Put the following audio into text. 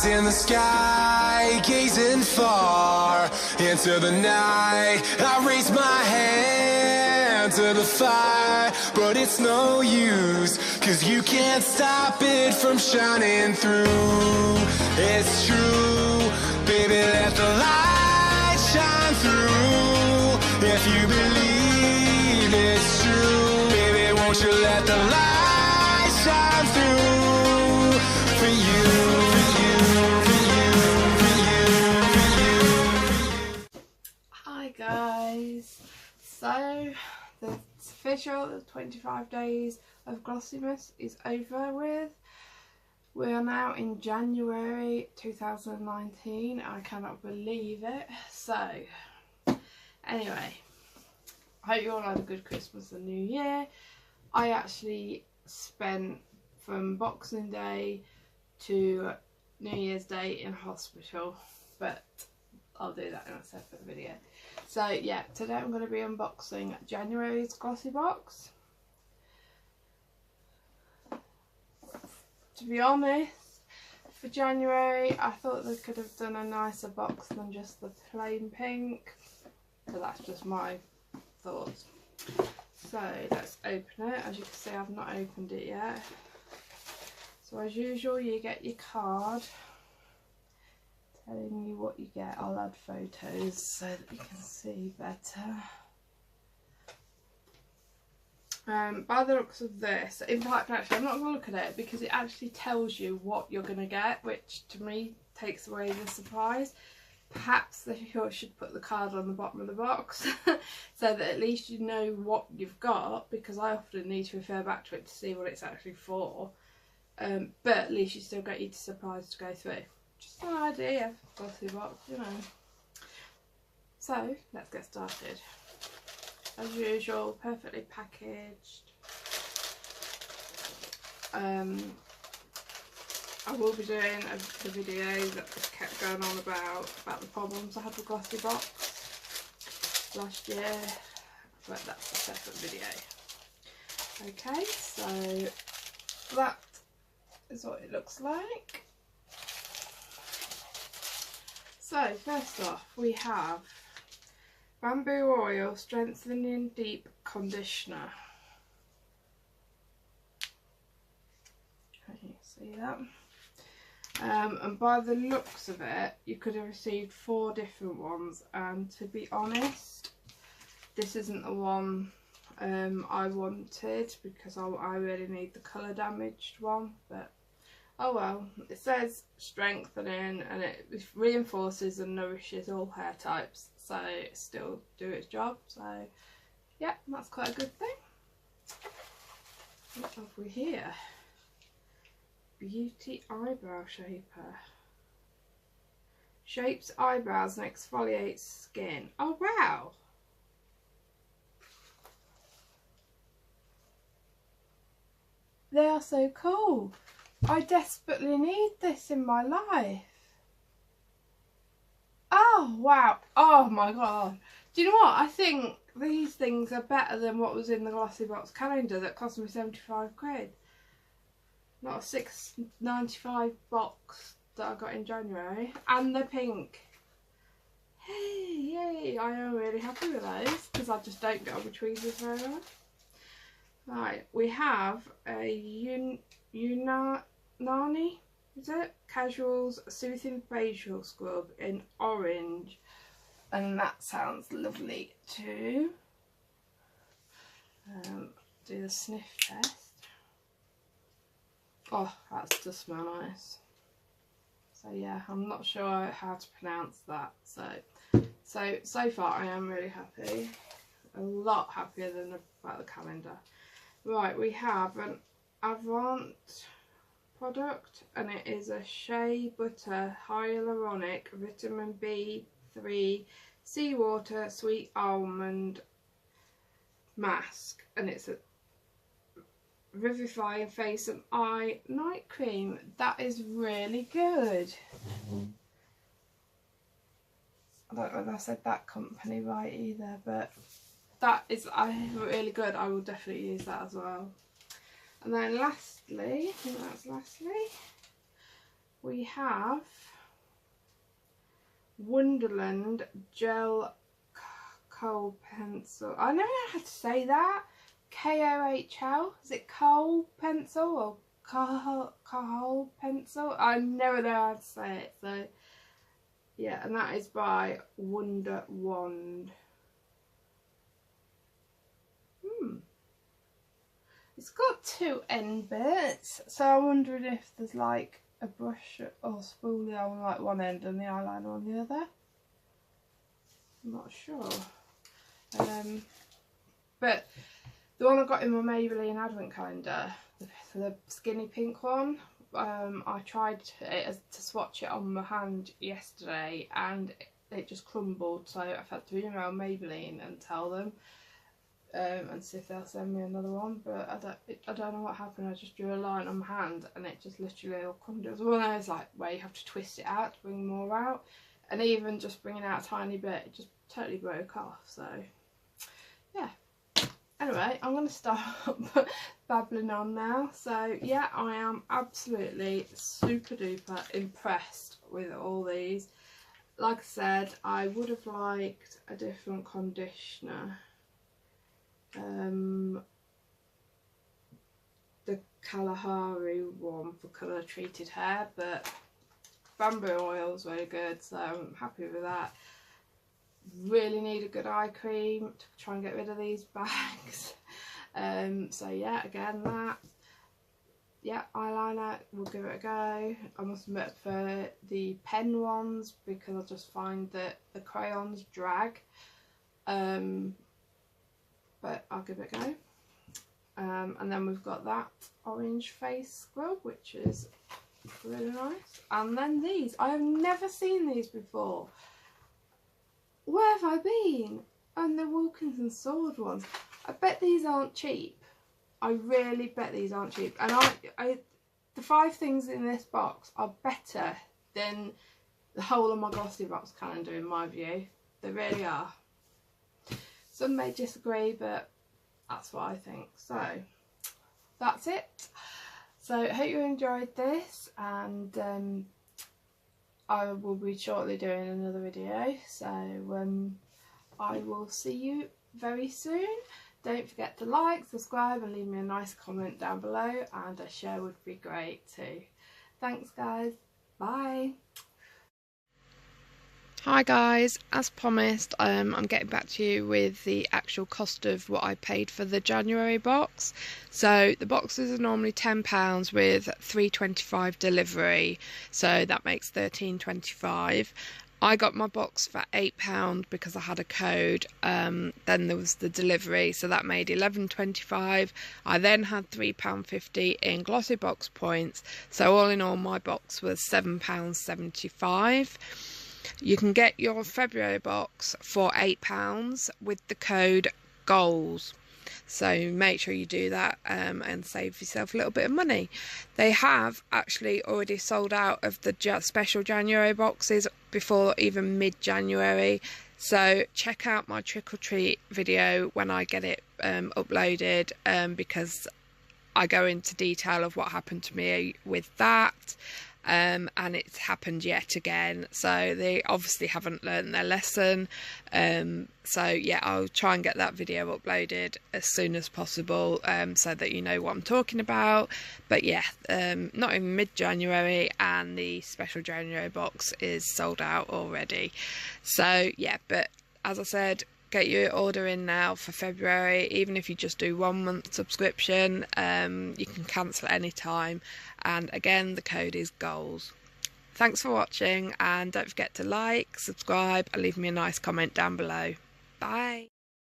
eyes in the sky, gazing far into the night. I raise my hand to the fire, but it's no use, 'cause you can't stop it from shining through. It's true, baby, let the light shine through. If you believe it's true, baby, won't you let the light shine through for you, for you, for you, for you, for you. Hi guys, so the official 25 days of Glossymas is over with. We are now in January 2019. I cannot believe it. So anyway, I hope you all had a good Christmas and New Year. I actually spent from Boxing Day to New Year's Day in hospital, but I'll do that in a separate video. So yeah, today I'm going to be unboxing January's GlossyBox. To be honest, for January I thought they could have done a nicer box than just the plain pink, but that's just my thoughts. So let's open it. As you can see, I've not opened it yet. So as usual, you get your card telling you what you get. I'll add photos so that you can see better. By the looks of this, in fact actually I'm not going to look at it because it actually tells you what you're going to get, which to me takes away the surprise. Perhaps they should put the card on the bottom of the box so that at least you know what you've got, because I often need to refer back to it to see what it's actually for. But at least you still get your surprise to go through. Just an idea, GlossyBox, you know. So let's get started. As usual, perfectly packaged. I will be doing the video that kept going on about the problems I had with GlossyBox last year, but that's a separate video. Okay, so that is what it looks like. So first off, we have Bamboo Oil Strengthening Deep Conditioner. Can you see that? And by the looks of it, you could have received 4 different ones, and to be honest, this isn't the one I wanted, because I really need the colour damaged one, but oh well. It says strengthening and it reinforces and nourishes all hair types, so it still do its job, so yeah, that's quite a good thing. What have we here? Beauty Eyebrow Shaper. Shapes eyebrows and exfoliates skin. Oh wow! They are so cool. I desperately need this in my life. Oh wow. Oh my god. Do you know what? I think these things are better than what was in the GlossyBox calendar that cost me 75 quid. Not a £6.95 box that I got in January. And the pink. Hey, yay. I am really happy with those because I just don't get on with tweezers very well. Right, we have a Unani, is it? Casuals Soothing Facial Scrub in orange. And that sounds lovely too. Do the sniff test. Oh, that does smell nice. So yeah, I'm not sure how to pronounce that. So far I am really happy. A lot happier than about the calendar. Right, we have an Avant product, and it is a shea butter hyaluronic vitamin B3 seawater sweet almond mask, and it's a revivifying face and eye night cream. That is really good. I don't know if I said that company right either, but that is really good. I will definitely use that as well. And then lastly, I think that's lastly, we have Wonderland Gel Kohl Pencil. I never know how to say that. Kohl. Is it Kohl Pencil or Kohl Pencil? I never know how to say it. So yeah, and that is by Wonder Wand. It's got two end bits, so I'm wondering if there's like a brush or spoolie on like one end and the eyeliner on the other. I'm not sure. But the one I got in my Maybelline advent calendar, the skinny pink one, I tried to swatch it on my hand yesterday and it just crumbled, so I've had to email Maybelline and tell them and see if they'll send me another one. But I don't know what happened. I just drew a line on my hand and it just literally all crumbled. It was one of those like where you have to twist it out to bring more out, and even just bringing out a tiny bit, it just totally broke off. So yeah, anyway, I'm going to stop babbling on now. So yeah, I am absolutely super duper impressed with all these. Like I said, I would have liked a different conditioner. The Kalahari one for colour treated hair, but bamboo oil is really good, so I'm happy with that. Really need a good eye cream to try and get rid of these bags. So yeah, again that. Yeah, eyeliner, we'll give it a go. I must admit for the pen ones, because I just find that the crayons drag. But I'll give it a go. And then we've got that orange face scrub, which is really nice. And then these, I have never seen these before. Where have I been? And the Wilkinson Sword ones. I bet these aren't cheap. I really bet these aren't cheap. And the 5 things in this box are better than the whole of my GlossyBox calendar in my view. They really are. Some may disagree, but that's what I think. So that's it. So I hope you enjoyed this, and I will be shortly doing another video. So I will see you very soon. Don't forget to like, subscribe and leave me a nice comment down below, and a share would be great too. Thanks guys, bye. Hi guys, as promised, I'm getting back to you with the actual cost of what I paid for the January box. So the boxes are normally £10 with £3.25 delivery, so that makes £13.25. I got my box for £8 because I had a code. Then there was the delivery, so that made £11.25. I then had £3.50 in GlossyBox points, so all in all my box was £7.75. You can get your February box for £8 with the code GOALS. So make sure you do that and save yourself a little bit of money. They have actually already sold out of the special January boxes before even mid-January. So check out my trick or treat video when I get it uploaded, because I go into detail of what happened to me with that. And it's happened yet again, so they obviously haven't learned their lesson. So yeah, I'll try and get that video uploaded as soon as possible, so that you know what I'm talking about. But yeah, not in mid-January, and the special January box is sold out already. So yeah, but as I said, get your order in now for February. Even if you just do 1 month subscription, you can cancel at any time, and again the code is GOALS. Thanks for watching, and don't forget to like, subscribe and leave me a nice comment down below. Bye.